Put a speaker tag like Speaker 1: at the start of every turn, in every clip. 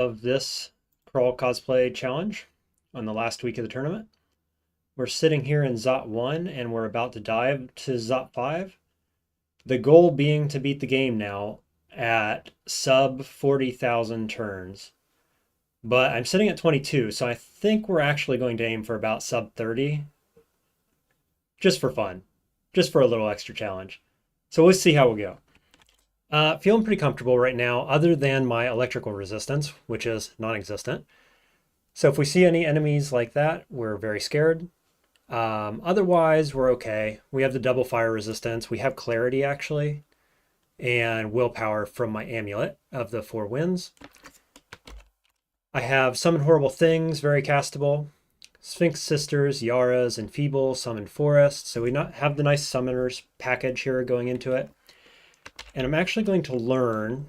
Speaker 1: Of this crawl cosplay challenge on the last week of the tournament. We're sitting here in Zot 1 and we're about to dive to Zot 5. The goal being to beat the game now at sub 40,000 turns. But I'm sitting at 22, so I think we're actually going to aim for about sub 30. Just for fun. Just for a little extra challenge. So we'll see how we go. Feeling pretty comfortable right now, other than my electrical resistance, which is non-existent. So if we see any enemies like that, we're very scared. Otherwise, we're okay. We have the double fire resistance. We have clarity, actually, and willpower from my amulet of the 4 winds. I have Summon Horrible Things, very castable. Sphinx Sisters, Yaras, and Feeble, Summon Forest. So we have the nice summoners package here going into it. And I'm actually going to learn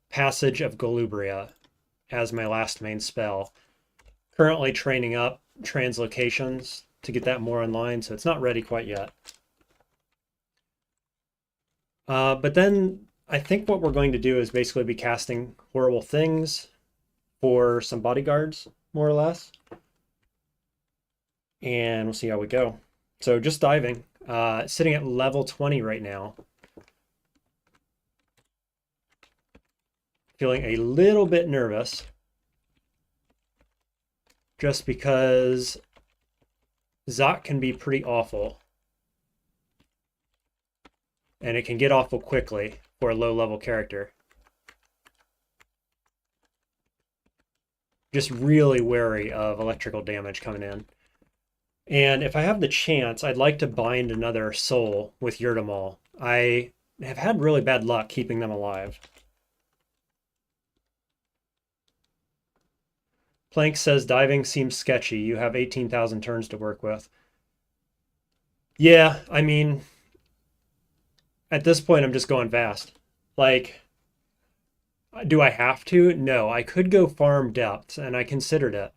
Speaker 1: Passage of Golubria as my last main spell. Currently training up translocations to get that more online, so it's not ready quite yet. But then I think what we're going to do is basically be casting Horrible Things for some bodyguards, more or less. And we'll see how we go. So just diving, sitting at level 20 right now. Feeling a little bit nervous just because Zot can be pretty awful and it can get awful quickly for a low-level character. Just really wary of electrical damage coming in. And if I have the chance, I'd like to bind another soul with Yred. I have had really bad luck keeping them alive. Plank says diving seems sketchy. You have 18,000 turns to work with. Yeah, I mean, at this point, I'm just going fast. Like, do I have to? No, I could go farm depths, and I considered it.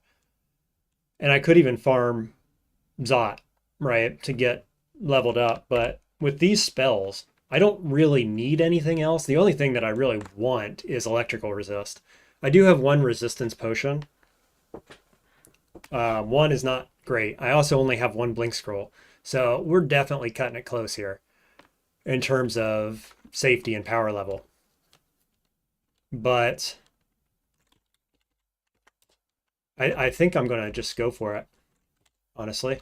Speaker 1: And I could even farm Zot, right, to get leveled up. But with these spells, I don't really need anything else. The only thing that I really want is electrical resist. I do have one resistance potion. One is not great. I also only have one blink scroll. So we're definitely cutting it close here in terms of safety and power level. But I think I'm going to just go for it, honestly.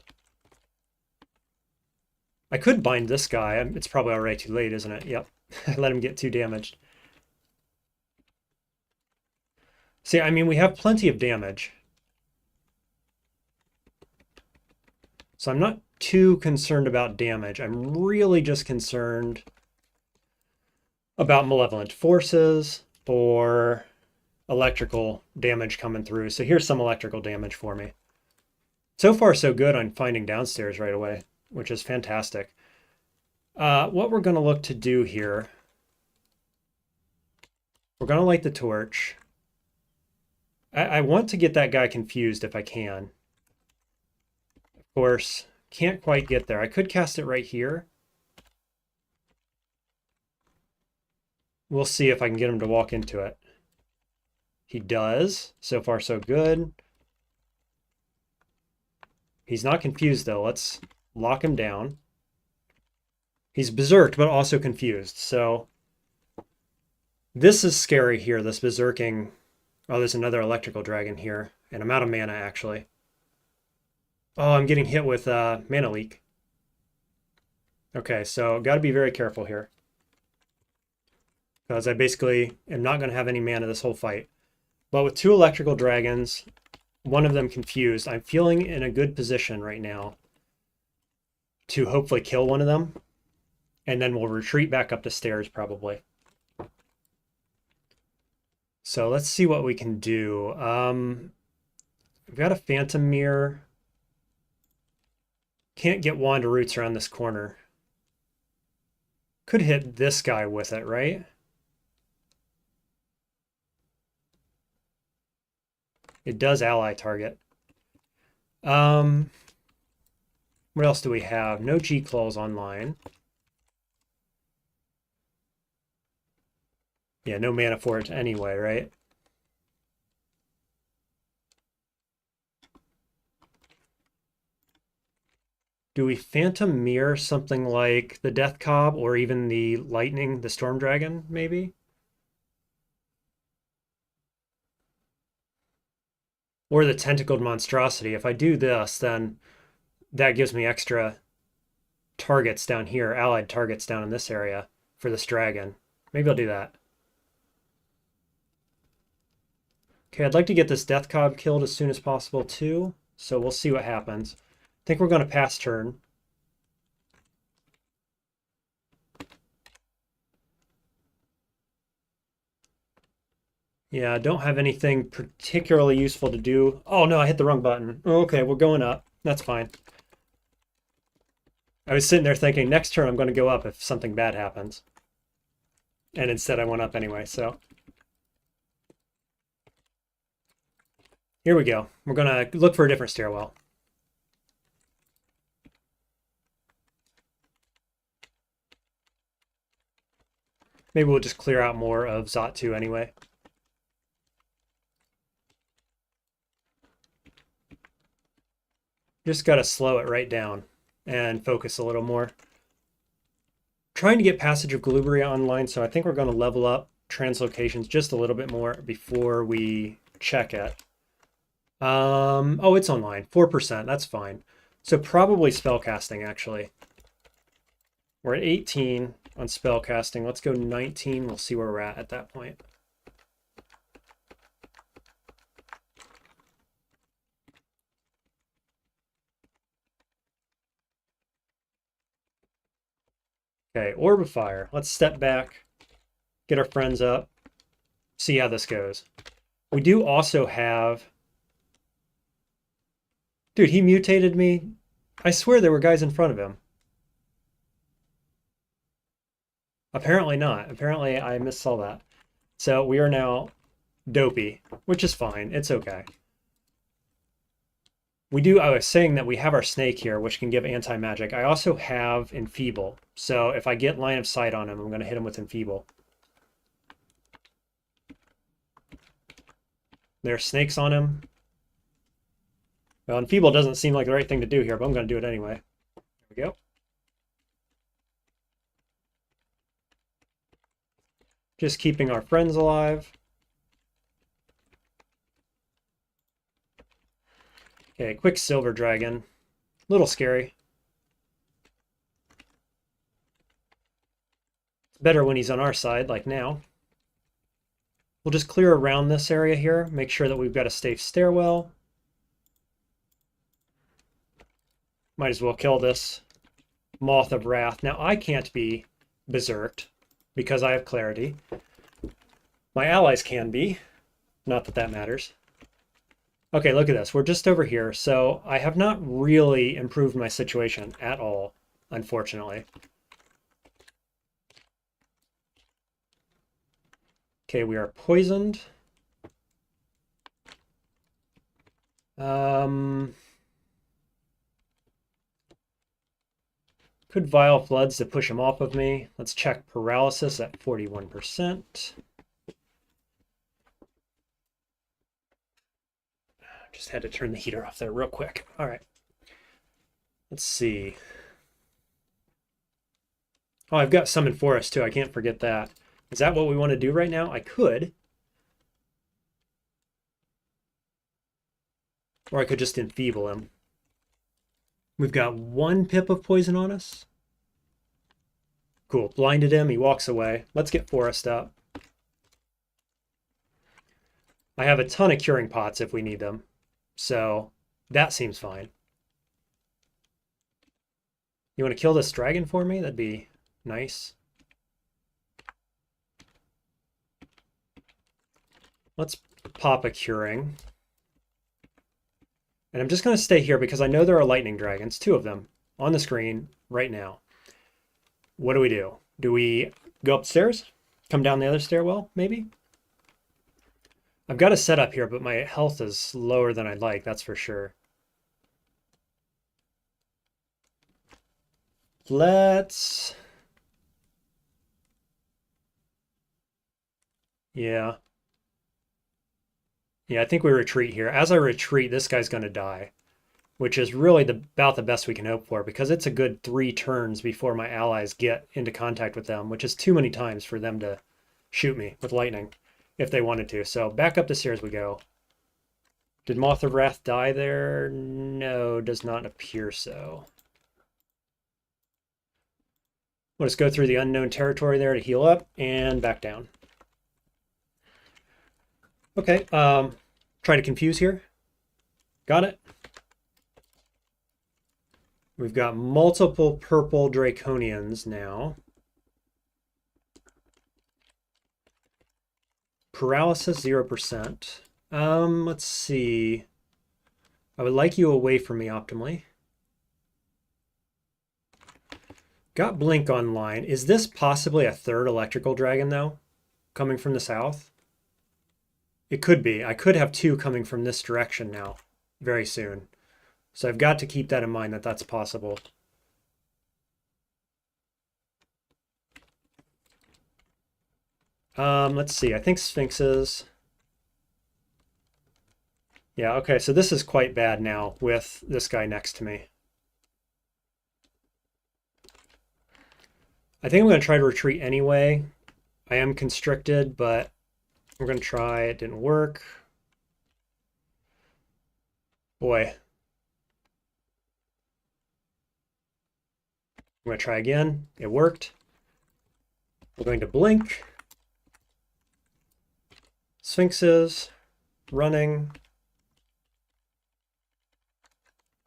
Speaker 1: I could bind this guy. It's probably already too late, isn't it? Yep. Let him get too damaged. See, I mean, we have plenty of damage. So I'm not too concerned about damage. I'm really just concerned about malevolent forces or electrical damage coming through. So here's some electrical damage for me. So far, so good on finding downstairs right away, which is fantastic. What we're going to look to do here, we're going to light the torch. I want to get that guy confused if I can. Of course, can't quite get there. I could cast it right here. We'll see if I can get him to walk into it. He does. So far, so good. He's not confused, though. Let's lock him down. He's berserked, but also confused. So this is scary here, this berserking. Oh, there's another electrical dragon here. And I'm out of mana, actually. Oh, I'm getting hit with mana leak. Okay, so got to be very careful here. Because I basically am not going to have any mana this whole fight. But with 2 electrical dragons, one of them confused, I'm feeling in a good position right now to hopefully kill one of them. And then we'll retreat back up the stairs, probably. So let's see what we can do. We've got a Phantom Mirror. Can't get Wand of Roots around this corner. Could hit this guy with it, right? It does ally target. What else do we have? No G-Claws online. Yeah, no mana for it anyway, right? Do we Phantom Mirror something like the Death Cob or even the Lightning, the Storm Dragon, maybe? Or the Tentacled Monstrosity. If I do this, then that gives me extra targets down here, allied targets down in this area for this dragon. Maybe I'll do that. Okay, I'd like to get this Death Cob killed as soon as possible too, so we'll see what happens. I think we're going to pass turn. Yeah, I don't have anything particularly useful to do. Oh no, I hit the wrong button. Okay, we're going up. That's fine. I was sitting there thinking, next turn I'm going to go up if something bad happens. And instead I went up anyway, so. Here we go. We're going to look for a different stairwell. Maybe we'll just clear out more of Zot 2 anyway. Just got to slow it right down and focus a little more. Trying to get Passage of Glubria online, so I think we're going to level up translocations just a little bit more before we check it. Oh, it's online. 4%. That's fine. So probably spellcasting, actually. We're at 18 on spellcasting. Let's go 19. We'll see where we're at that point. Okay, Orb of Fire. Let's step back, get our friends up, see how this goes. We do also have... Dude, he mutated me. I swear there were guys in front of him. Apparently not. Apparently I missaw that. So we are now dopey, which is fine. It's okay. I was saying that we have our snake here, which can give anti-magic. I also have Enfeeble. So if I get line of sight on him, I'm going to hit him with Enfeeble. There are snakes on him. Well, Enfeeble doesn't seem like the right thing to do here, but I'm going to do it anyway. There we go. Just keeping our friends alive. Okay, quick Silver Dragon. A little scary. It's better when he's on our side, like now. We'll just clear around this area here, make sure that we've got a safe stairwell. Might as well kill this Moth of Wrath. Now, I can't be berserked because I have clarity. My allies can be. Not that that matters. Okay, look at this. We're just over here. So I have not really improved my situation at all, unfortunately. Okay, we are poisoned. Could Vile Floods to push him off of me. Let's check Paralysis at 41%. Just had to turn the heater off there real quick. All right. Let's see. Oh, I've got Summon Forest too. I can't forget that. Is that what we want to do right now? I could. Or I could just Enfeeble him. We've got 1 pip of poison on us. Cool. Blinded him. He walks away. Let's get Forest up. I have a ton of curing pots if we need them. So that seems fine. You want to kill this dragon for me? That'd be nice. Let's pop a curing. And I'm just going to stay here because I know there are lightning dragons, 2 of them, on the screen right now. What do? Do we go upstairs? Come down the other stairwell, maybe? I've got a setup here, but my health is lower than I'd like, that's for sure. Let's... Yeah. Yeah, I think we retreat here. As I retreat, this guy's going to die. which is really about the best we can hope for, because it's a good 3 turns before my allies get into contact with them, which is too many times for them to shoot me with lightning if they wanted to. So back up the stairs we go. Did Moth of Wrath die there? No, does not appear so. We'll just go through the unknown territory there to heal up and back down. Okay, try to confuse here. Got it. We've got multiple purple Draconians now. Paralysis 0%. Let's see. I would like you away from me optimally. Got Blink online. Is this possibly a third electrical dragon, though, coming from the south? It could be. I could have 2 coming from this direction now, very soon. So I've got to keep that in mind that that's possible. Let's see. I think Sphinxes. Yeah, okay, so this is quite bad now with this guy next to me. I think I'm going to try to retreat anyway. I am constricted, but we're going to try. It didn't work. Boy. I'm going to try again. It worked. We're going to blink. Sphinxes. Running.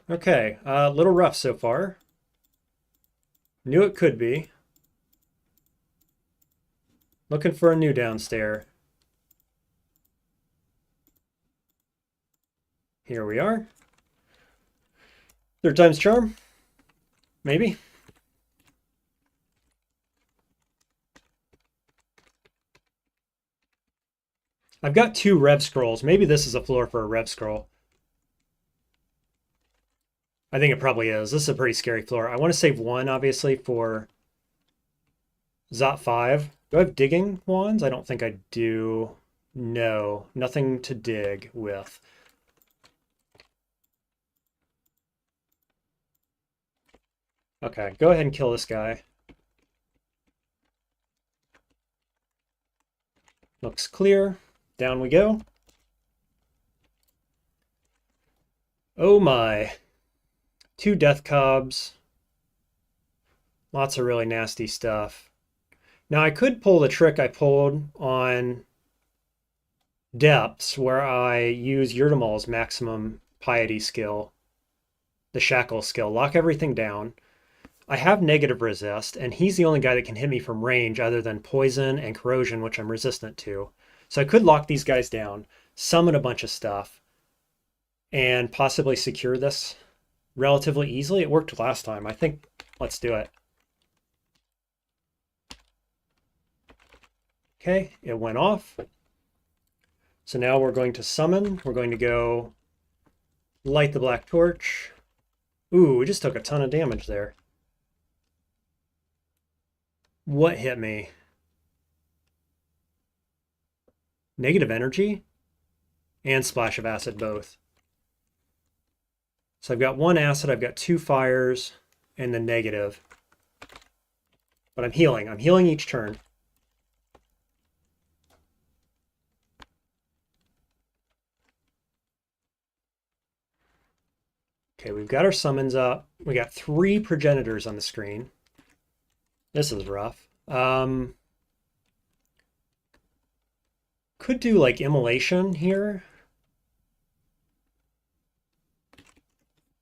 Speaker 1: Okay, a little rough so far. Knew it could be. Looking for a new downstair. Here we are. Third time's charm. Maybe. I've got 2 Rev Scrolls. Maybe this is a floor for a Rev Scroll. I think it probably is. This is a pretty scary floor. I want to save 1, obviously, for Zot 5. Do I have digging wands? I don't think I do. No, nothing to dig with. Okay, go ahead and kill this guy. Looks clear. Down we go. Oh my. 2 death cobs. Lots of really nasty stuff. Now I could pull the trick I pulled on depths where I use Yrdamul's maximum piety skill, the shackle skill, lock everything down. I have negative resist, and he's the only guy that can hit me from range other than poison and corrosion, which I'm resistant to. So I could lock these guys down, summon a bunch of stuff, and possibly secure this relatively easily. It worked last time. I think let's do it. Okay, it went off. So now we're going to summon. We're going to go light the black torch. Ooh, we just took a ton of damage there. What hit me? Negative energy and splash of acid both. So I've got 1 acid, I've got 2 fires, and the negative. But I'm healing. I'm healing each turn. Okay, we've got our summons up. We got 3 progenitors on the screen. This is rough. Could do like immolation here.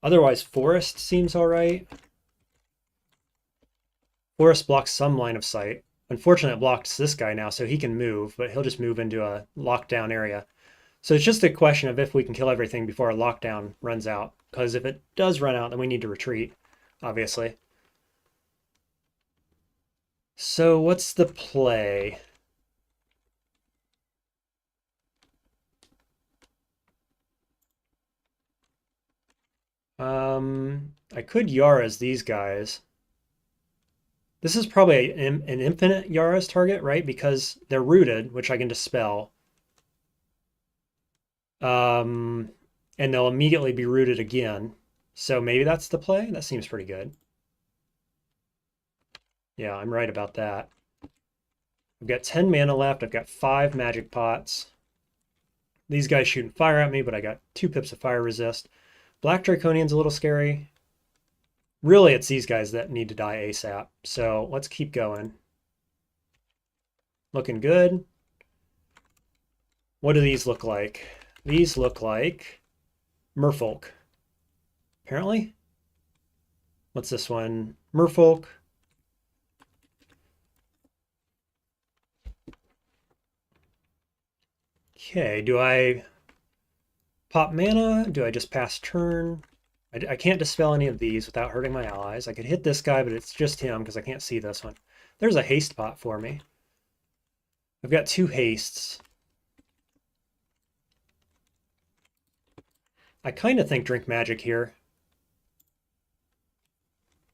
Speaker 1: Otherwise, forest seems all right. Forest blocks some line of sight. Unfortunately, it blocks this guy now, so he can move, but he'll just move into a lockdown area. So it's just a question of if we can kill everything before our lockdown runs out. Because if it does run out, then we need to retreat, obviously. So what's the play? I could Yara's these guys. This is probably an infinite Yara's target, right? Because they're rooted, which I can dispel. And they'll immediately be rooted again. So maybe that's the play? That seems pretty good. Yeah, I'm right about that. I've got 10 mana left. I've got 5 magic pots. These guys shooting fire at me, but I got 2 pips of fire resist. Black Draconian's a little scary. Really, it's these guys that need to die ASAP. So let's keep going. Looking good. What do these look like? These look like merfolk. Apparently. What's this one? Merfolk. Okay, do I pop mana? Do I just pass turn? I can't dispel any of these without hurting my allies. I could hit this guy, but it's just him because I can't see this one. There's a haste pot for me. I've got 2 hastes. I kind of think drink magic here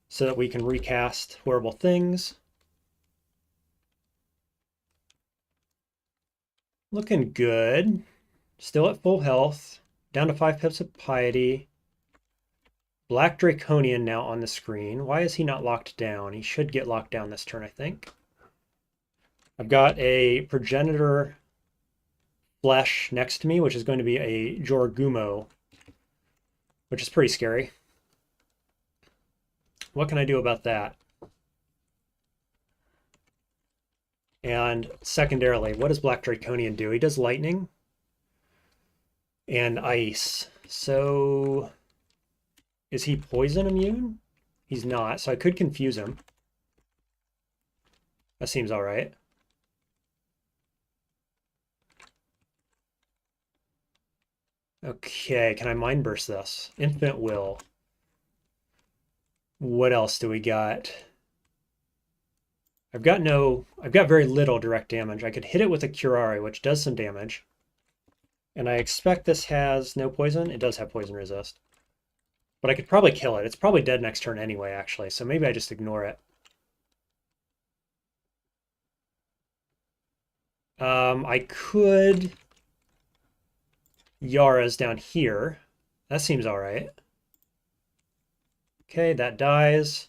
Speaker 1: so that we can recast horrible things. Looking good. Still at full health. Down to 5 pips of piety. Black Draconian now on the screen. Why is he not locked down? He should get locked down this turn, I think. I've got a Progenitor Flesh next to me, which is going to be a Jorgumo, which is pretty scary. What can I do about that? And secondarily, what does Black Draconian do? He does lightning and ice. So is he poison immune? He's not, so I could confuse him. That seems all right. Okay, can I Mind Burst this? Infinite Will. What else do we got? I've got very little direct damage. I could hit it with a Curare, which does some damage. And I expect this has no poison. It does have poison resist. But I could probably kill it. It's probably dead next turn anyway, actually. So maybe I just ignore it. I could Yara's down here. That seems all right. Okay, that dies.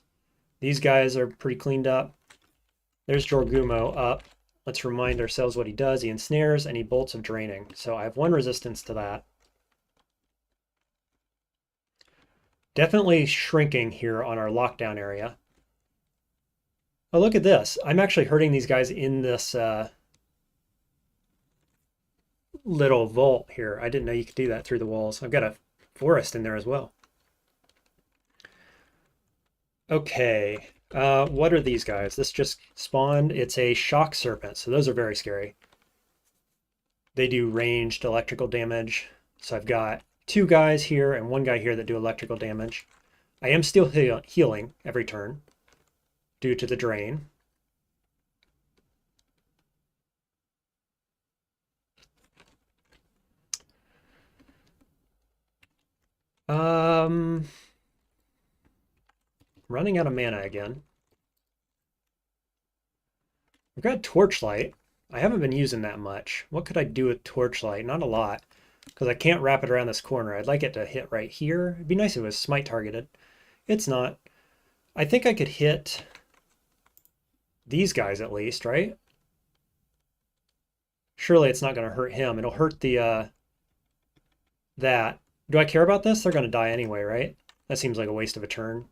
Speaker 1: These guys are pretty cleaned up. There's Jorgumo up. Let's remind ourselves what he does. He ensnares and he bolts of draining. So I have 1 resistance to that. Definitely shrinking here on our lockdown area. Oh, look at this. I'm actually hurting these guys in this little vault here. I didn't know you could do that through the walls. I've got a forest in there as well. Okay, what are these guys? This just spawned. It's a shock serpent, so those are very scary. They do ranged electrical damage. So I've got 2 guys here and 1 guy here that do electrical damage. I am still healing every turn due to the drain. Running out of mana again. I've got Torchlight. I haven't been using that much. What could I do with Torchlight? Not a lot, because I can't wrap it around this corner. I'd like it to hit right here. It'd be nice if it was smite targeted. It's not. I think I could hit these guys at least, right? Surely it's not going to hurt him. It'll hurt the that. Do I care about this? They're going to die anyway, right? That seems like a waste of a turn.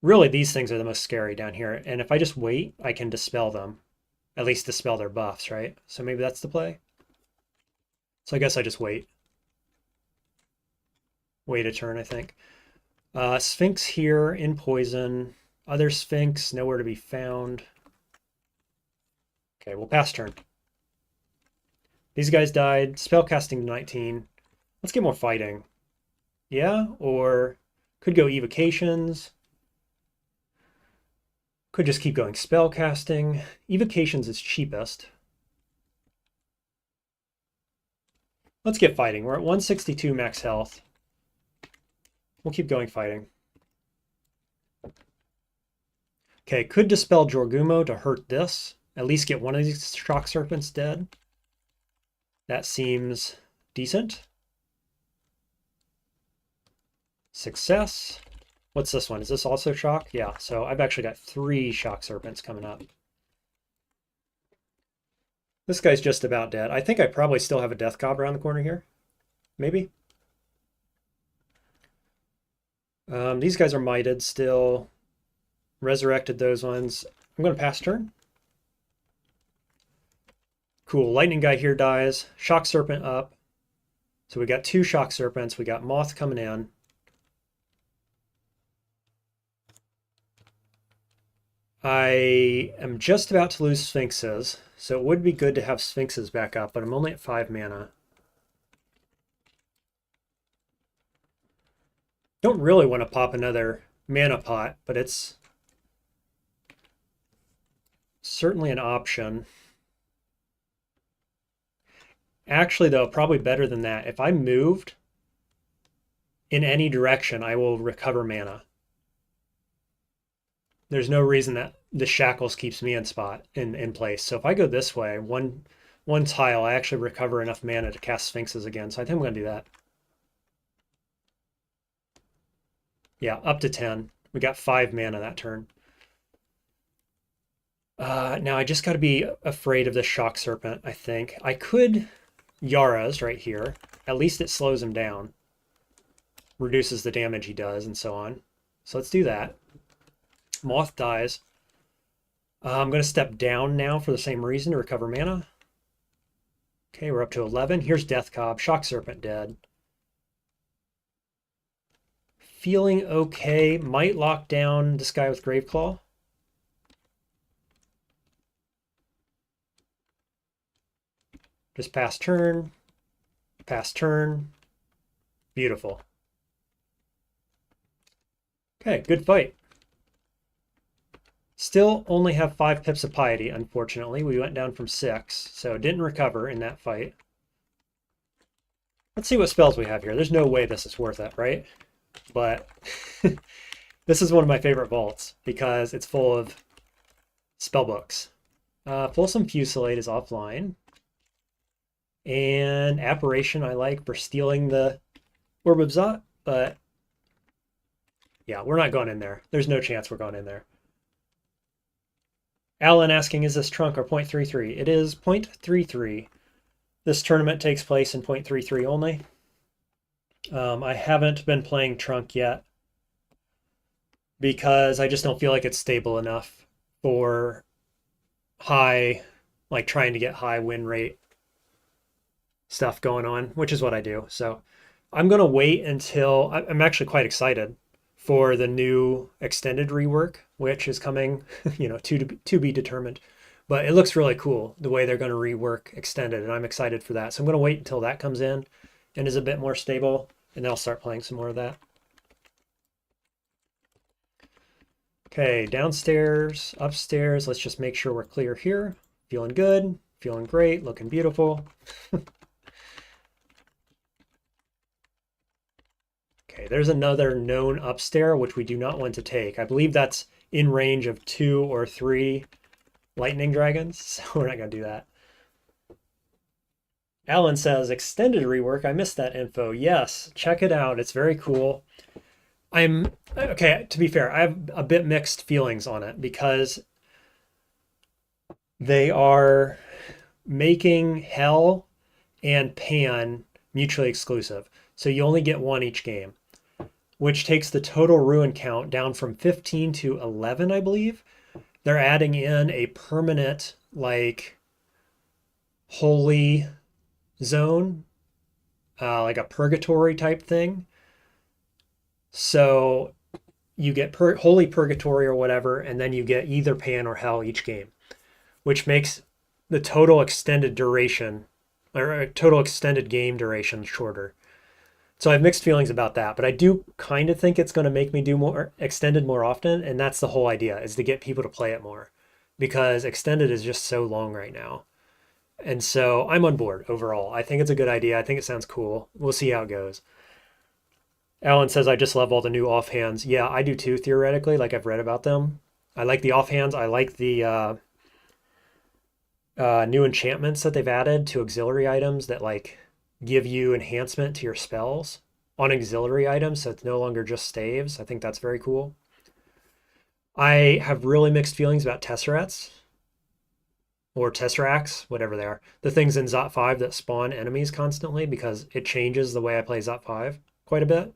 Speaker 1: Really, these things are the most scary down here. And if I just wait, I can dispel them. At least dispel their buffs, right? So maybe that's the play. So I guess I just wait. Wait a turn, I think. Sphinx here in poison. Other Sphinx, nowhere to be found. Okay, we'll pass turn. These guys died. Spellcasting 19. Let's get more fighting. Yeah, or could go evocations. Could just keep going spellcasting. Evocations is cheapest. Let's get fighting. We're at 162 max health. We'll keep going fighting. Okay, could dispel Jorgumo to hurt this. At least get one of these shock serpents dead. That seems decent. Success. What's this one? Is this also shock? Yeah, so I've actually got 3 shock serpents coming up. This guy's just about dead. I think I probably still have a death cob around the corner here. Maybe. These guys are mited still. Resurrected those ones. I'm going to pass turn. Cool. Lightning guy here dies. Shock serpent up. So we got 2 shock serpents. We got moth coming in. I am just about to lose sphinxes, so it would be good to have sphinxes back up, but I'm only at 5 mana. Don't really want to pop another mana pot, but it's certainly an option. Actually, though, probably better than that. If I moved in any direction, I will recover mana. There's no reason that the shackles keeps me in place. So if I go this way, one tile, I actually recover enough mana to cast sphinxes again. So I think I'm going to do that. Yeah, up to 10. We got 5 mana that turn. Now I just got to be afraid of the shock serpent, I think. I could Yara's right here. At least it slows him down. Reduces the damage he does and so on. So let's do that. Moth dies. I'm going to step down now for the same reason to recover mana. Okay, we're up to 11. Here's Death Cob. Shock Serpent dead. Feeling okay. Might lock down this guy with Graveclaw. Just pass turn. Pass turn. Beautiful. Okay, good fight. Still only have 5 pips of piety, unfortunately. We went down from 6, so didn't recover in that fight. Let's see what spells we have here. There's no way this is worth it, right? But this is one of my favorite vaults because it's full of spellbooks. Fulsome Fusillade is offline. And Apparition I like for stealing the Orb of Zot, but yeah, we're not going in there. There's no chance we're going in there. Alan asking, is this trunk or 0.33? It is 0.33. This tournament takes place in 0.33 only. I haven't been playing trunk yet because I just don't feel like it's stable enough for high, like trying to get high win rate stuff going on, which is what I do. So I'm going to wait until I'm actually quite excited for the new extended rework, which is coming, to be determined. But it looks really cool the way they're going to rework extended, and I'm excited for that. So I'm going to wait until that comes in and is a bit more stable, and then I'll start playing some more of that. Okay, downstairs, upstairs. Let's just make sure we're clear here. Feeling good, feeling great, looking beautiful. Okay, there's another known upstair, which we do not want to take. I believe that's in range of 2 or 3 lightning dragons, so we're not going to do that. Alan says, extended rework. I missed that info. Yes, check it out. It's very cool. Okay, to be fair, I have a bit mixed feelings on it because they are making Hell and Pan mutually exclusive. So you only get 1 each game, which takes the total ruin count down from 15 to 11, I believe. They're adding in a permanent, like, holy zone, like a purgatory type thing. So you get holy purgatory or whatever, and then you get either Pan or Hell each game, which makes the total extended duration, or total extended game duration shorter. So I have mixed feelings about that, but I do kind of think it's going to make me do more extended more often, and that's the whole idea, is to get people to play it more, because extended is just so long right now. And so I'm on board overall. I think it's a good idea. I think it sounds cool. We'll see how it goes. Alan says, I just love all the new offhands. Yeah, I do too, theoretically, like I've read about them. I like the offhands. I like the new enchantments that they've added to auxiliary items that like give you enhancement to your spells. on auxiliary items, so it's no longer just staves. I think that's very cool. I have really mixed feelings about tesseracts, or tesseracts, whatever they are. The things in Zot 5 that spawn enemies constantly, because it changes the way I play Zot 5 quite a bit.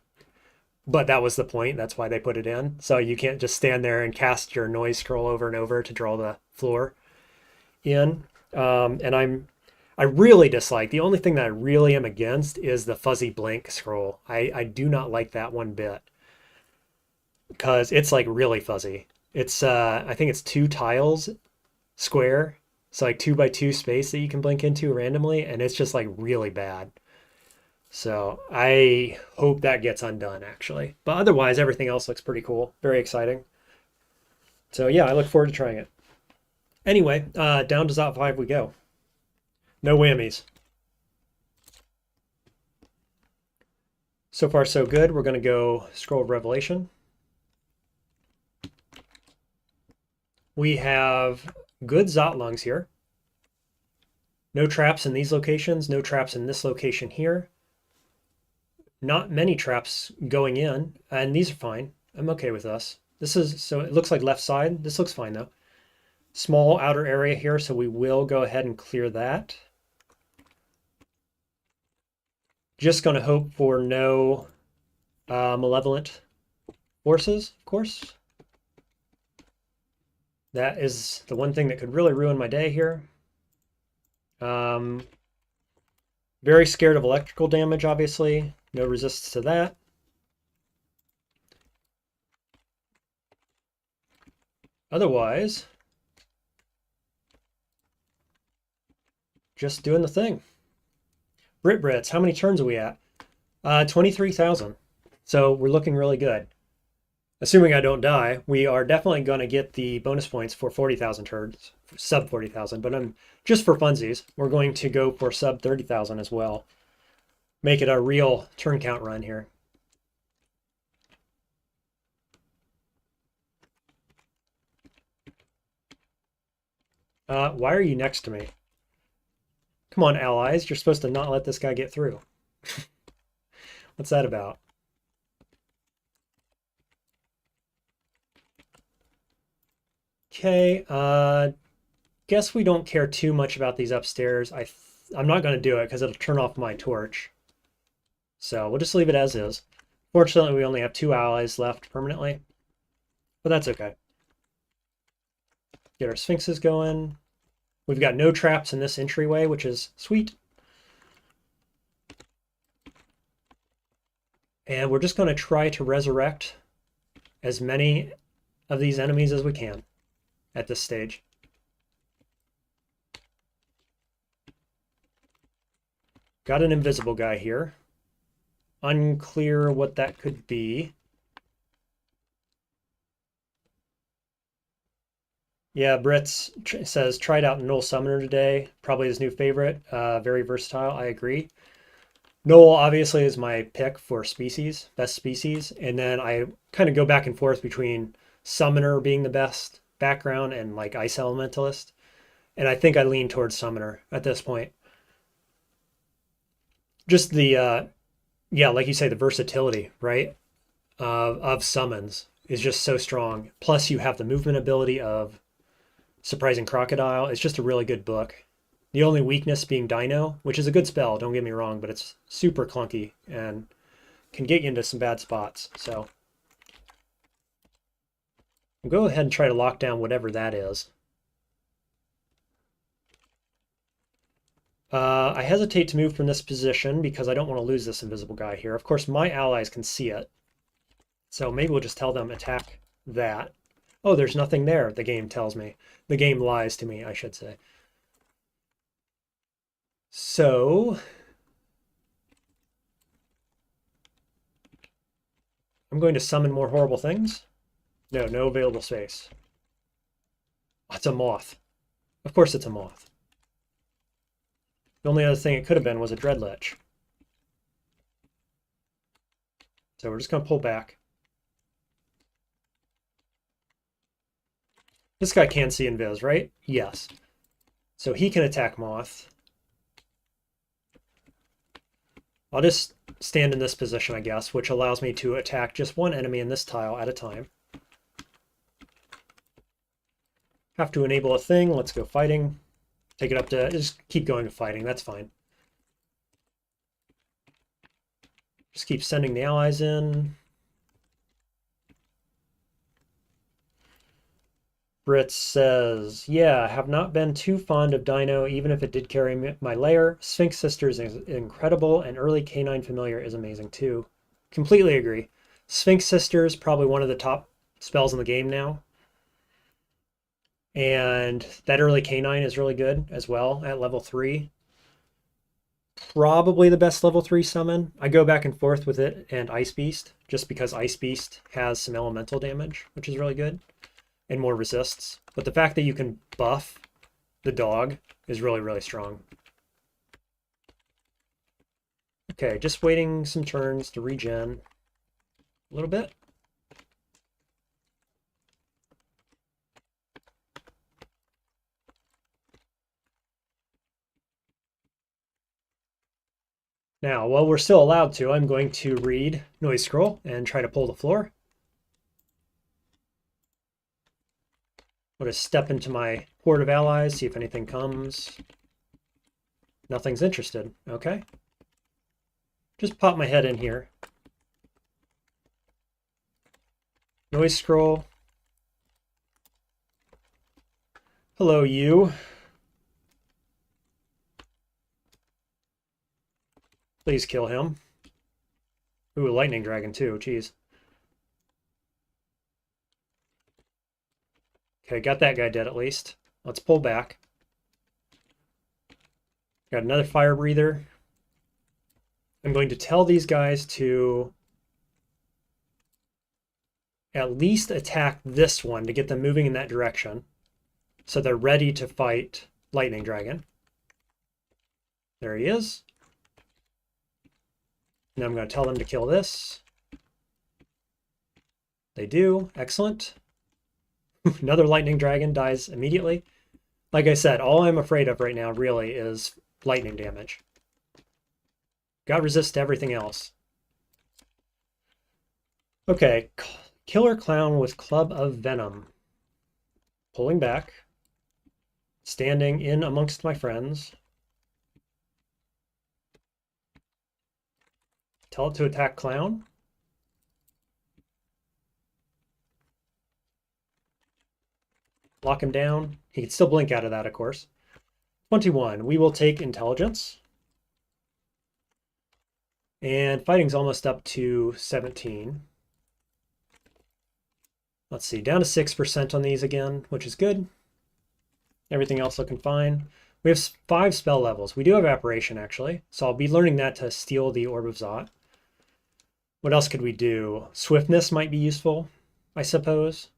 Speaker 1: But that was the point. That's why they put it in. So you can't just stand there and cast your noise scroll over and over to draw the floor in. I really dislike, the only thing that I really am against is the fuzzy blink scroll. I do not like that one bit because it's like really fuzzy. It's I think it's 2 tiles square. It's like 2 by 2 space that you can blink into randomly, and it's just like really bad. So I hope that gets undone actually. But otherwise, everything else looks pretty cool. Very exciting. So yeah, I look forward to trying it. Anyway, down to Zot 5 we go. No whammies. So far so good. We're going to go Scroll of Revelation. We have good Zot lungs here. No traps in these locations, no traps in this location here. Not many traps going in, and these are fine. I'm okay with us. This is, so it looks like left side. This looks fine though. Small outer area here, so we will go ahead and clear that. Just going to hope for no malevolent forces, of course. That is the one thing that could really ruin my day here. Very scared of electrical damage, obviously. No resistance to that. Otherwise, just doing the thing. Brits, how many turns are we at? 23,000. So we're looking really good. Assuming I don't die, we are definitely going to get the bonus points for 40,000 turns, sub 40,000, but I'm just for funsies, we're going to go for sub 30,000 as well. Make it a real turn count run here. Why are you next to me? Come on, allies. You're supposed to not let this guy get through. What's that about? Okay, guess we don't care too much about these upstairs. I'm not going to do it because it'll turn off my torch. So we'll just leave it as is. Fortunately, we only have 2 allies left permanently, but that's okay. Get our sphinxes going. We've got no traps in this entryway, which is sweet. And we're just going to try to resurrect as many of these enemies as we can at this stage. Got an invisible guy here. Unclear what that could be. Yeah, Brits says, tried out Null Summoner today. Probably his new favorite. Very versatile, I agree. Null obviously is my pick for species, best species. And then I kind of go back and forth between Summoner being the best background and like Ice Elementalist. And I think I lean towards Summoner at this point. Just the, yeah, like you say, the versatility, right, of summons is just so strong. Plus you have the movement ability of Surprising Crocodile. It's just a really good book. The only weakness being Dino, which is a good spell, don't get me wrong, but it's super clunky and can get you into some bad spots. So I'll go ahead and try to lock down whatever that is. I hesitate to move from this position because I don't want to lose this invisible guy here. Of course, my allies can see it. So maybe we'll just tell them attack that. Oh, there's nothing there, the game tells me. The game lies to me, I should say. So I'm going to summon more horrible things. No, no available space. Oh, it's a moth. Of course it's a moth. The only other thing it could have been was a Dreadlich. So we're just going to pull back. This guy can see invis, right? Yes. So he can attack moth. I'll just stand in this position, I guess, which allows me to attack just one enemy in this tile at a time. Have to enable a thing. Let's go fighting. Take it up to, just keep going to fighting. That's fine. Just keep sending the allies in. Brit says, yeah, have not been too fond of Dino, even if it did carry my layer. Sphinx Sisters is incredible, and early Canine Familiar is amazing too. Completely agree. Sphinx Sisters, probably one of the top spells in the game now. And that early Canine is really good as well at level 3. Probably the best level 3 summon. I go back and forth with it and Ice Beast, just because Ice Beast has some elemental damage, which is really good, and more resists. But the fact that you can buff the dog is really, really strong. Okay, just waiting some turns to regen a little bit. Now, while we're still allowed to, I'm going to read Noise Scroll and try to pull the floor. I'm going to step into my horde of allies, see if anything comes. Nothing's interested. Okay. Just pop my head in here. Noise Scroll. Hello, you. Please kill him. Ooh, a lightning dragon too, jeez. Okay, got that guy dead at least. Let's pull back. Got another fire breather. I'm going to tell these guys to at least attack this one to get them moving in that direction, so they're ready to fight lightning dragon. There he is. Now I'm going to tell them to kill this. They do. Excellent. Another lightning dragon dies immediately. Like I said, all I'm afraid of right now really is lightning damage. Got resist to everything else. Okay, Killer Clown with Club of Venom. Pulling back. Standing in amongst my friends. Tell it to attack Clown. Lock him down. He can still blink out of that, of course. 21. We will take Intelligence. And fighting's almost up to 17. Let's see, down to 6% on these again, which is good. Everything else looking fine. We have 5 spell levels. We do have Apparition, actually, so I'll be learning that to steal the Orb of Zot. What else could we do? Swiftness might be useful, I suppose.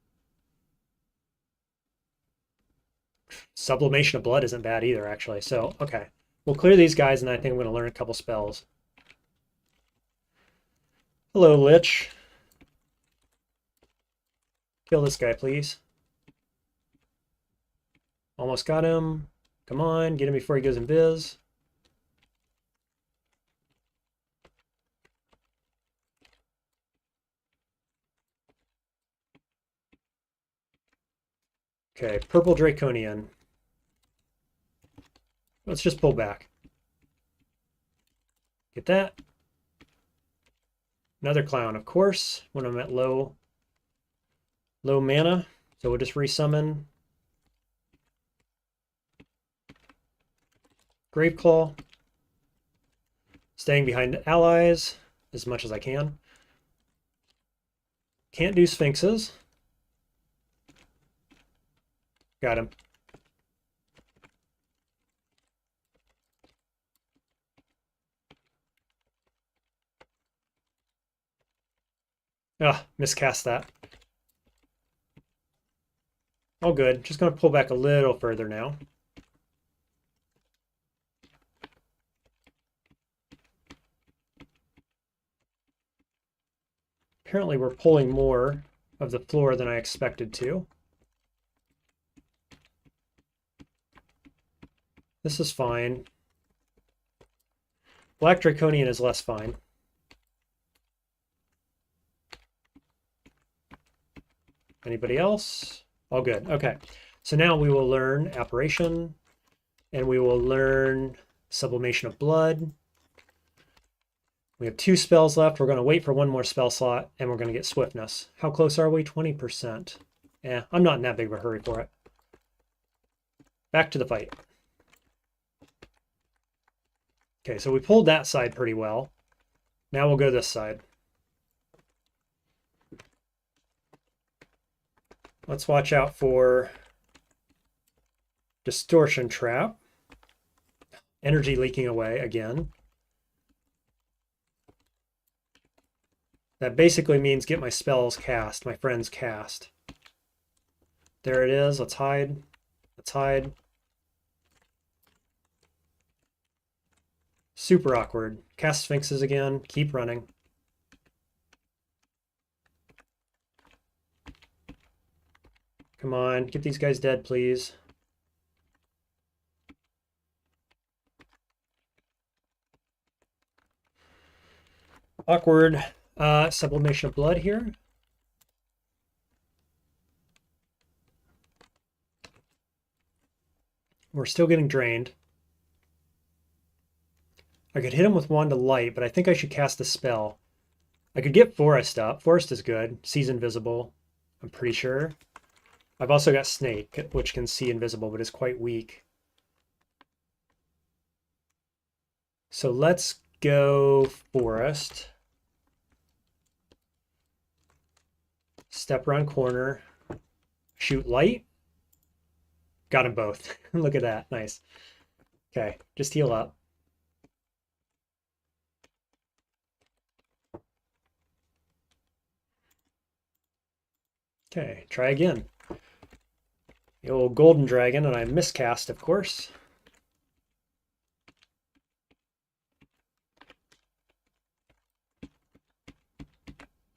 Speaker 1: Sublimation of Blood isn't bad either, actually. So, okay. We'll clear these guys, and I think I'm going to learn a couple spells. Hello, Lich. Kill this guy, please. Almost got him. Come on, get him before he goes invis. Okay, Purple Draconian. Let's just pull back. Get that. Another clown, of course, when I'm at low mana. So we'll just resummon. Graveclaw. Staying behind allies as much as I can. Can't do Sphinxes. Got him. Ah, miscast that. All good. Just going to pull back a little further now. Apparently we're pulling more of the floor than I expected to. This is fine. Black Draconian is less fine. Anybody else? All good. Okay. So now we will learn Apparition, and we will learn Sublimation of Blood. We have 2 spells left. We're going to wait for 1 more spell slot, and we're going to get Swiftness. How close are we? 20%. Yeah, I'm not in that big of a hurry for it. Back to the fight. Okay, so we pulled that side pretty well. Now we'll go this side. Let's watch out for Distortion Trap. Energy leaking away again. That basically means get my spells cast, my friends cast. There it is. Let's hide. Let's hide. Super awkward. Cast Sphinxes again. Keep running. Come on. Get these guys dead, please. Awkward. Sublimation of Blood here. We're still getting drained. I could hit him with Wand of Light, but I think I should cast a spell. I could get Forest up. Forest is good. Sees invisible, I'm pretty sure. I've also got Snake, which can see invisible, but is quite weak. So let's go Forest. Step around corner. Shoot Light. Got them both. Look at that. Nice. Okay, just heal up. Okay, try again. The old Golden Dragon, and I miscast, of course.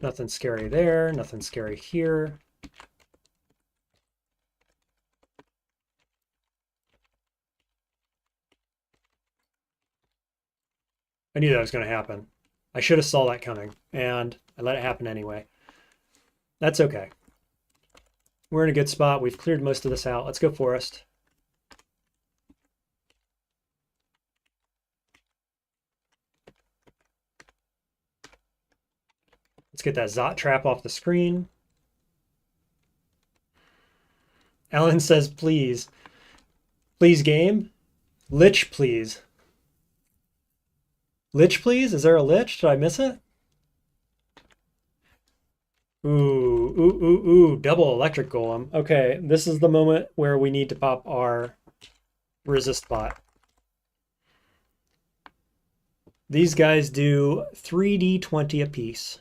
Speaker 1: Nothing scary there, nothing scary here. I knew that was going to happen. I should have saw that coming, and I let it happen anyway. That's okay. We're in a good spot. We've cleared most of this out. Let's go Forest. Let's get that Zot trap off the screen. Alan says, please. Please, game. Lich, please. Lich, please? Is there a Lich? Did I miss it? Ooh. Double Electric Golem. Okay, this is the moment where we need to pop our resist bot. These guys do 3d20 apiece,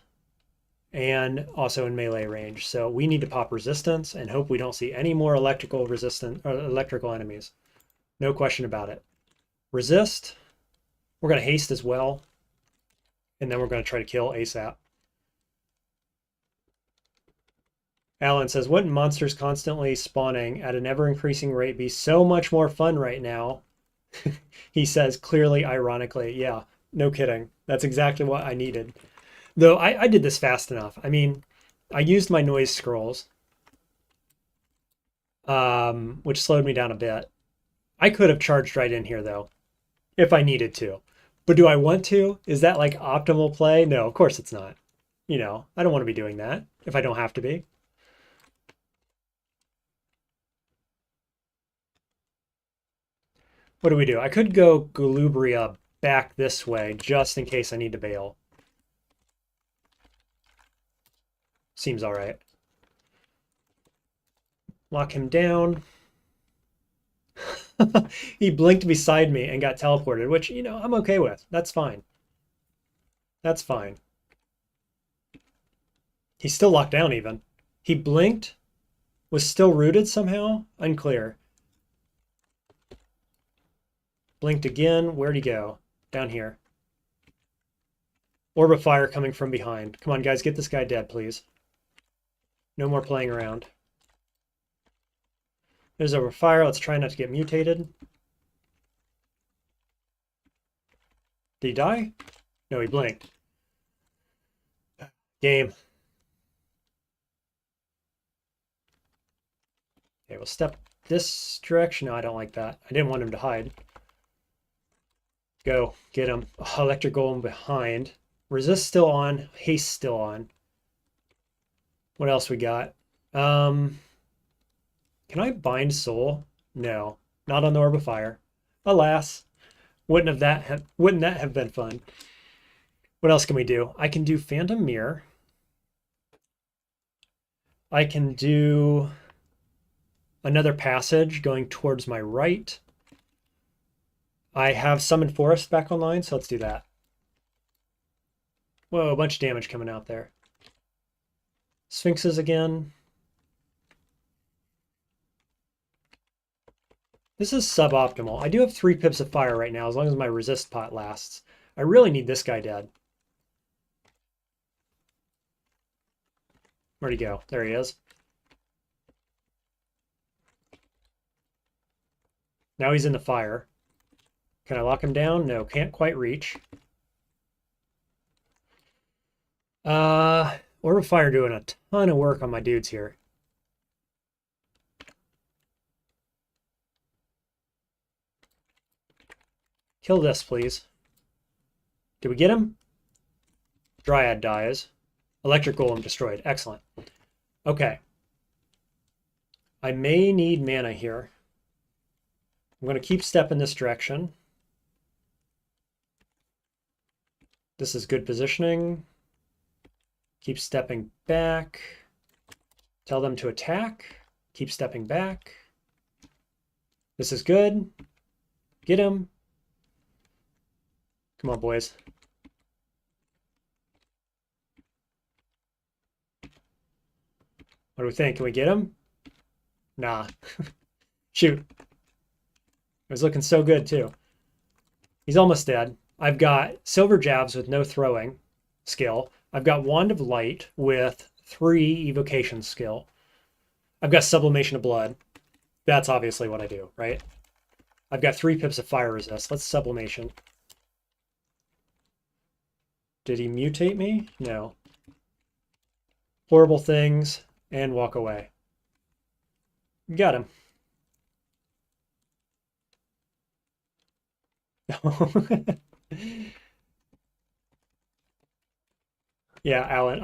Speaker 1: and also in melee range. So we need to pop resistance and hope we don't see any more electrical enemies. No question about it. Resist. We're going to haste as well. And then we're going to try to kill ASAP. Alan says, wouldn't monsters constantly spawning at an ever-increasing rate be so much more fun right now? He says, clearly, ironically. Yeah, no kidding. That's exactly what I needed. Though I did this fast enough. I mean, I used my noise scrolls, which slowed me down a bit. I could have charged right in here, though, if I needed to. But do I want to? Is that like optimal play? No, of course it's not. You know, I don't want to be doing that if I don't have to be. What do we do? I could go Galubria back this way just in case I need to bail. Seems all right. Lock him down. He blinked beside me and got teleported, which, you know, I'm okay with. That's fine. That's fine. He's still locked down even. He blinked, was still rooted somehow? Unclear. Blinked again. Where'd he go? Down here. Orb of fire coming from behind. Come on, guys, get this guy dead, please. No more playing around. There's orb of fire. Let's try not to get mutated. Did he die? No, he blinked. Game. Okay, we'll step this direction. No, I don't like that. I didn't want him to hide. Go, get him. Oh, electric golem behind. Resist still on. Haste still on. What else we got? Can I bind soul? No, not on the orb of fire. Alas, wouldn't that have been fun? What else can we do? I can do phantom mirror. I can do another passage going towards my right. I have Summon Forest back online, so let's do that. Whoa, a bunch of damage coming out there. Sphinxes again. This is suboptimal. I do have 3 pips of fire right now, as long as my resist pot lasts. I really need this guy dead. Where'd he go? There he is. Now he's in the fire. Can I lock him down? No, can't quite reach. Orb of Fire doing a ton of work on my dudes here. Kill this, please. Did we get him? Dryad dies. Electric Golem destroyed. Excellent. Okay. I may need mana here. I'm going to keep stepping this direction. This is good positioning. Keep stepping back. Tell them to attack. Keep stepping back. This is good. Get him. Come on, boys. What do we think? Can we get him? Nah. Shoot. It was looking so good, too. He's almost dead. I've got Silver Jabs with no throwing skill. I've got Wand of Light with 3 evocation skill. I've got Sublimation of Blood. That's obviously what I do, right? I've got 3 pips of fire resist. Let's Sublimation. Did he mutate me? No. Horrible things and walk away. Got him. Yeah, Alan,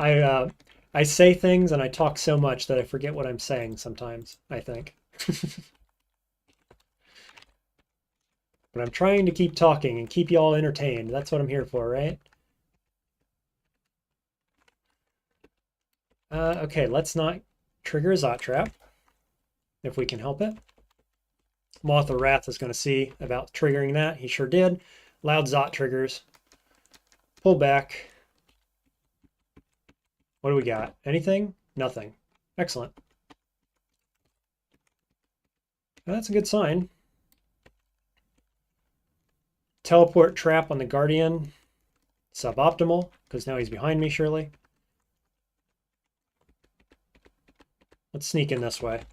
Speaker 1: I say things and I talk so much that I forget what I'm saying sometimes, I think. But I'm trying to keep talking and keep you all entertained. That's what I'm here for, right? Okay, let's not trigger a Zot Trap, if we can help it. Moth of Wrath is going to see about triggering that. He sure did. Loud Zot triggers. Pull back. What do we got? Anything? Nothing. Excellent. Well, that's a good sign. Teleport trap on the Guardian. Suboptimal, because now he's behind me, surely. Let's sneak in this way.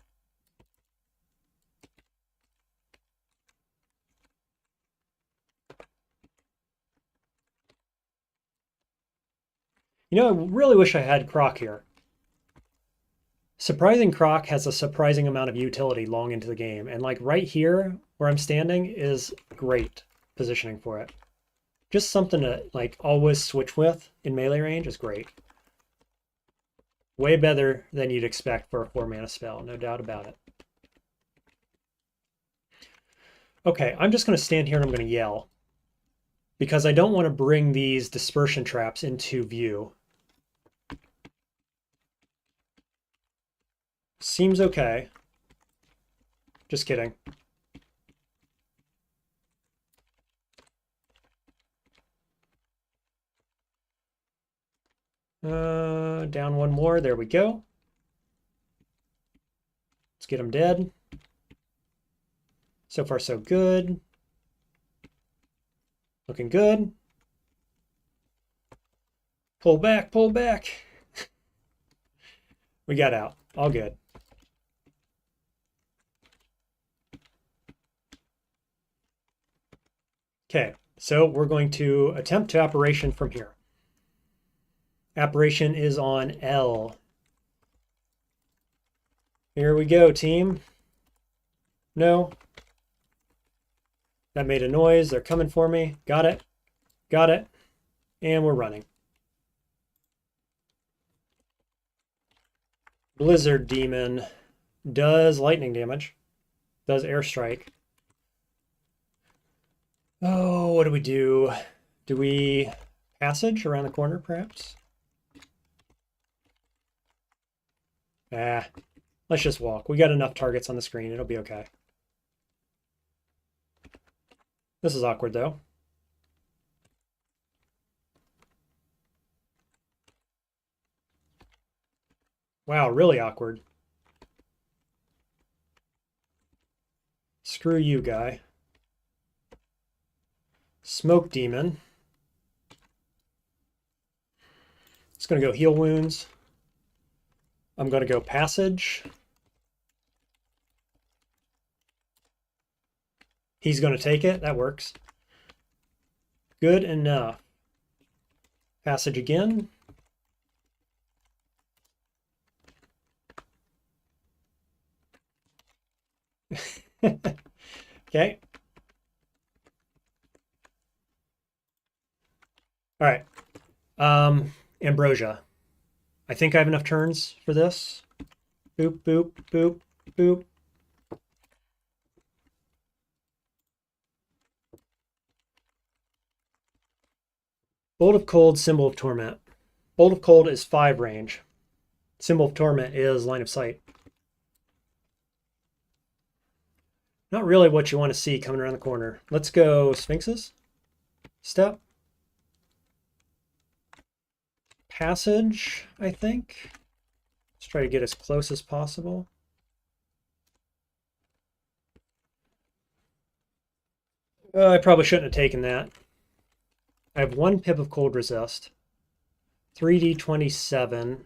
Speaker 1: You know, I really wish I had Croc here. Surprising Croc has a surprising amount of utility long into the game. And like right here where I'm standing is great positioning for it. Just something to like always switch with in melee range is great. Way better than you'd expect for a 4-mana spell, no doubt about it. Okay, I'm just going to stand here and I'm going to yell. Because I don't want to bring these dispersion traps into view. Seems okay. Just kidding. Down one more. There we go. Let's get him dead. So far, so good. Looking good. Pull back, pull back. We got out. All good. Okay, so we're going to attempt to apparition from here. Apparition is on L. Here we go, team. No. That made a noise. They're coming for me. Got it. Got it. And we're running. Blizzard Demon does lightning damage. Does airstrike. Oh, what do we do? Do we passage around the corner, perhaps? Let's just walk. We got enough targets on the screen. It'll be okay. This is awkward, though. Wow, really awkward. Screw you, guy. Smoke Demon. It's going to go heal wounds. I'm going to go passage. He's going to take it. That works. Good enough. Passage again. Okay. All right. Ambrosia. I think I have enough turns for this. Boop, boop, boop, boop. Bolt of Cold, Symbol of Torment. Bolt of Cold is 5 range. Symbol of Torment is line of sight. Not really what you want to see coming around the corner. Let's go Sphinxes. Step. Passage, I think. Let's try to get as close as possible. I probably shouldn't have taken that. I have 1 pip of cold resist. 3d27.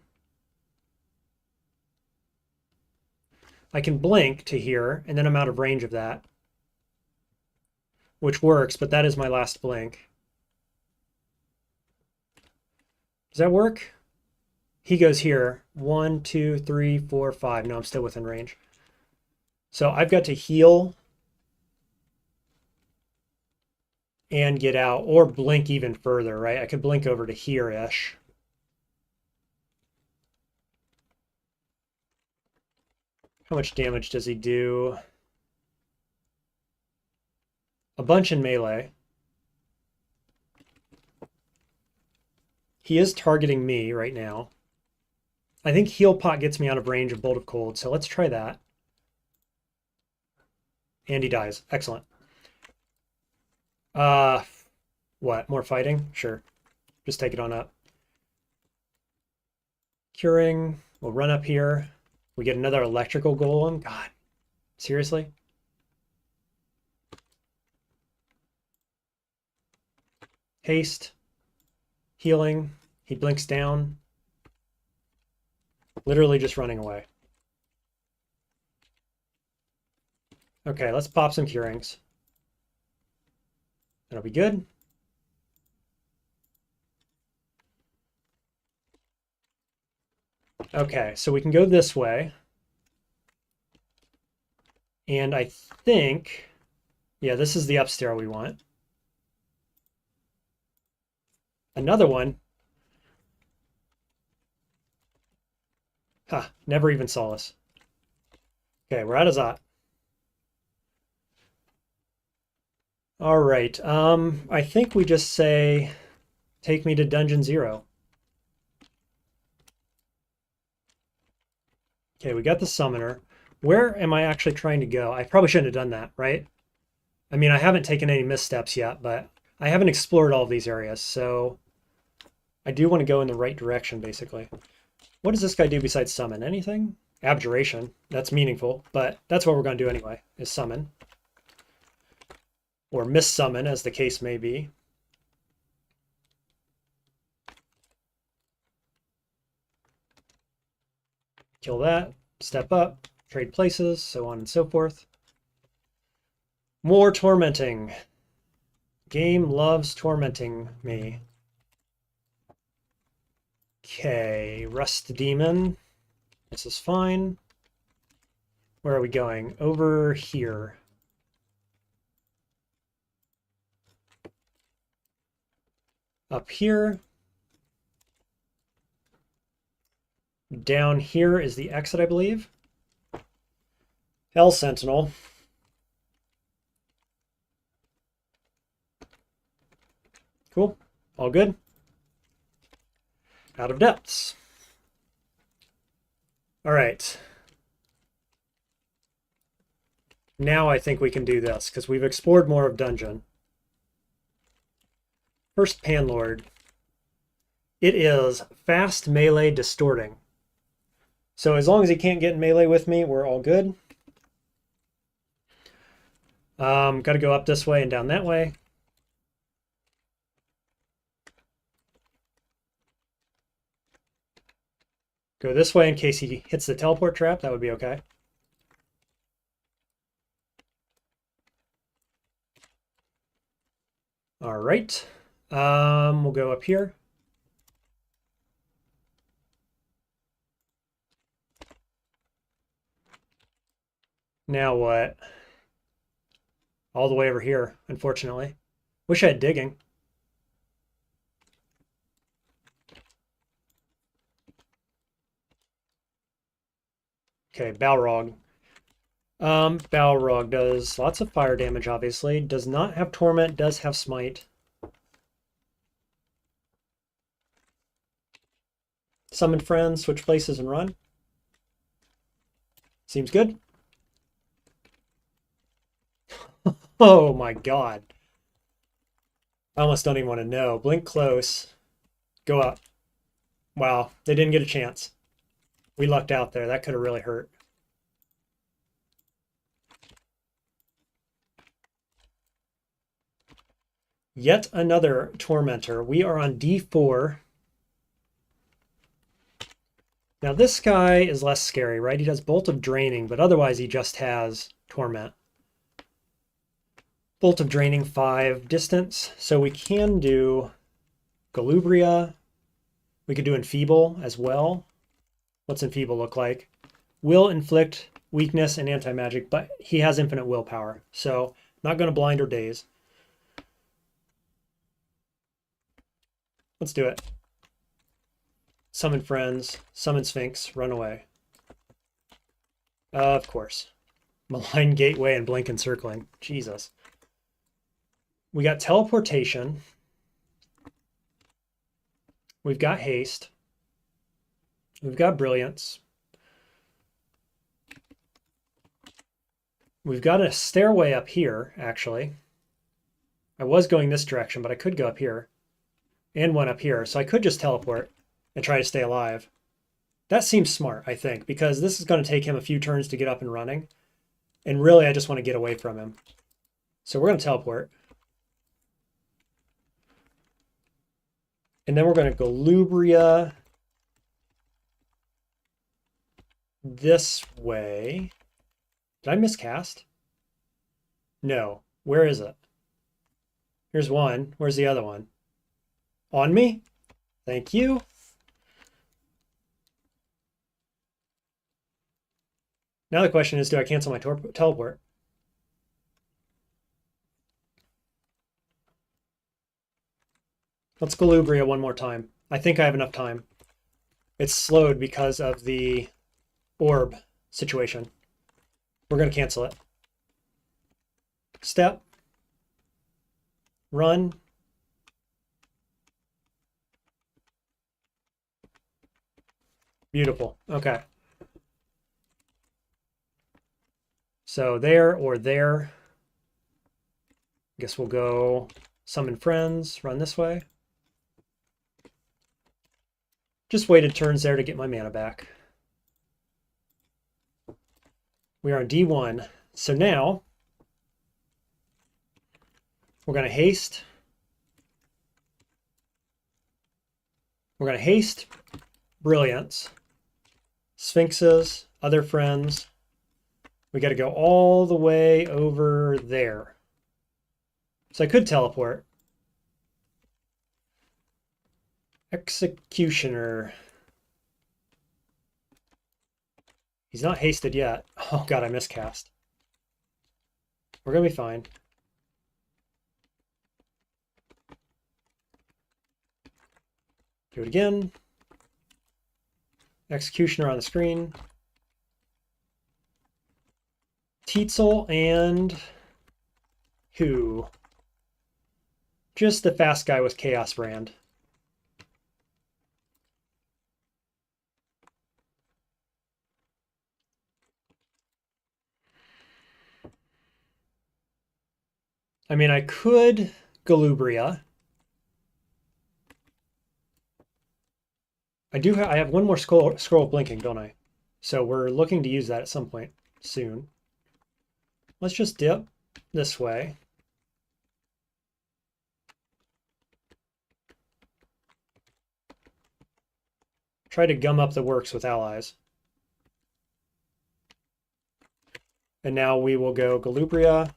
Speaker 1: I can blink to here, and then I'm out of range of that. Which works, but that is my last blink. Does that work? He goes here. 1, 2, 3, 4, 5. No, I'm still within range. So I've got to heal and get out, or blink even further, right? I could blink over to here-ish. How much damage does he do? A bunch in melee. He is targeting me right now. I think Heal Pot gets me out of range of Bolt of Cold, so let's try that. And he dies. Excellent. What? More fighting? Sure. Just take it on up. Curing. We'll run up here. We get another electrical golem. God. Seriously? Haste. Healing. He blinks down. Literally just running away. Okay, let's pop some curings. That'll be good. Okay, so we can go this way. And I think, yeah, this is the upstairs we want. Another one. Huh, never even saw us. Okay, we're out of Zot. All right, I think we just say, take me to Dungeon 0. Okay, we got the Summoner. Where am I actually trying to go? I probably shouldn't have done that, right? I mean, I haven't taken any missteps yet, but I haven't explored all of these areas, so I do want to go in the right direction, basically. What does this guy do besides summon? Anything? Abjuration. That's meaningful, but that's what we're going to do anyway, is summon. Or miss-summon, as the case may be. Kill that, step up, trade places, so on and so forth. More tormenting. Game loves tormenting me. Okay, Rust Demon. This is fine. Where are we going? Over here. Up here. Down here is the exit, I believe. Hell Sentinel. Cool. All good. Out of depths. All right. Now I think we can do this because we've explored more of dungeon. First Panlord. It is fast melee distorting. So as long as he can't get in melee with me, we're all good. Got to go up this way and down that way. Go this way in case he hits the teleport trap. That would be okay. All right. We'll go up here. Now what? All the way over here, unfortunately. Wish I had digging. Okay, Balrog. Balrog does lots of fire damage, obviously. Does not have Torment, does have Smite. Summon friends, switch places, and run. Seems good. Oh my god. I almost don't even want to know. Blink close. Go up. Wow, they didn't get a chance. We lucked out there. That could have really hurt. Yet another Tormentor. We are on D4. Now this guy is less scary, right? He does Bolt of Draining, but otherwise he just has Torment. Bolt of Draining 5 distance. So we can do Galubria. We could do Enfeeble as well. What's Enfeeble look like? Will inflict weakness and anti-magic, but he has infinite willpower. So not going to blind or daze. Let's do it. Summon friends, summon Sphinx, run away. Of course. Malign Gateway and Blink Encircling. Jesus. We got Teleportation. We've got Haste. We've got Brilliance. We've got a stairway up here, actually. I was going this direction, but I could go up here. And one up here, so I could just teleport and try to stay alive. That seems smart, I think, because this is going to take him a few turns to get up and running. And really, I just want to get away from him. So we're going to teleport. And then we're going to Galubria this way. Did I miscast? No. Where is it? Here's one. Where's the other one? On me? Thank you. Now the question is, do I cancel my teleport? Let's Galubria one more time. I think I have enough time. It's slowed because of the orb situation. We're going to cancel it. Step. Run. Beautiful. Okay. So there or there. Guess we'll go summon friends, run this way. Just waited turns there to get my mana back. We are on D1. So now we're going to haste. We're going to haste Brilliance, Sphinxes, other friends. We got to go all the way over there. So I could teleport. Executioner. He's not hasted yet. Oh god, I miscast. We're gonna be fine. Do it again. Executioner on the screen. Tietzel and HuWn. Just the fast guy with Chaos Brand. I mean, I could Galubria. I have one more scroll blinking, don't I? So we're looking to use that at some point soon. Let's just dip this way. Try to gum up the works with allies. And now we will go Galubria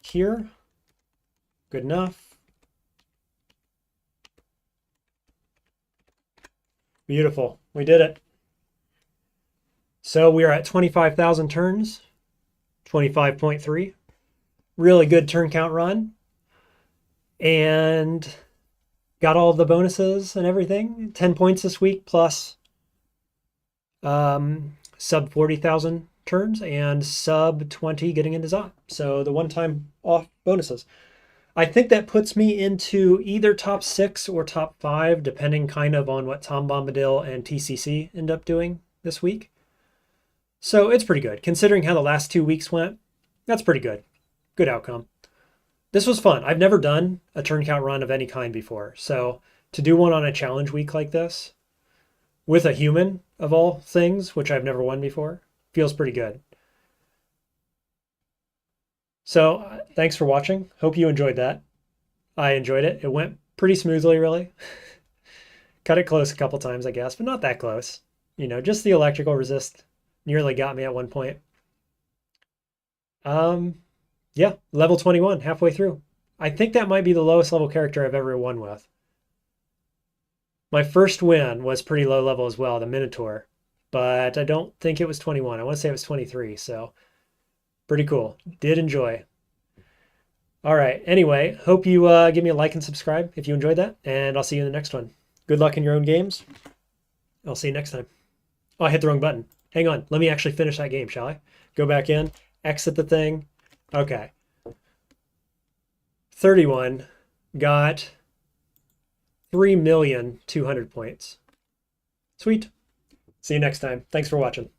Speaker 1: here. Good enough. Beautiful. We did it. So we are at 25,000 turns. 25.3. Really good turn count run. And got all the bonuses and everything. 10 points this week plus sub 40,000 turns and sub 20 getting into Zot. So the one-time off bonuses. I think that puts me into either top 6 or top 5, depending kind of on what Tom Bombadil and TCC end up doing this week. So it's pretty good. Considering how the last 2 weeks went, that's pretty good. Good outcome. This was fun. I've never done a turn count run of any kind before. So to do one on a challenge week like this, with a HuWn of all things, which I've never won before, feels pretty good. So thanks for watching. Hope you enjoyed that. I enjoyed it. It went pretty smoothly, really. Cut it close a couple times, I guess, but not that close. You know, just the electrical resist nearly got me at one point. Yeah, level 21, halfway through. I think that might be the lowest level character I've ever won with. My first win was pretty low level as well, the Minotaur, but I don't think it was 21. I want to say it was 23, so pretty cool. Did enjoy. All right, anyway, hope you give me a like and subscribe if you enjoyed that, and I'll see you in the next one. Good luck in your own games. I'll see you next time. Oh, I hit the wrong button. Hang on, let me actually finish that game, shall I? Go back in, exit the thing. Okay. 31 got 3,200,000 points. Sweet. See you next time. Thanks for watching.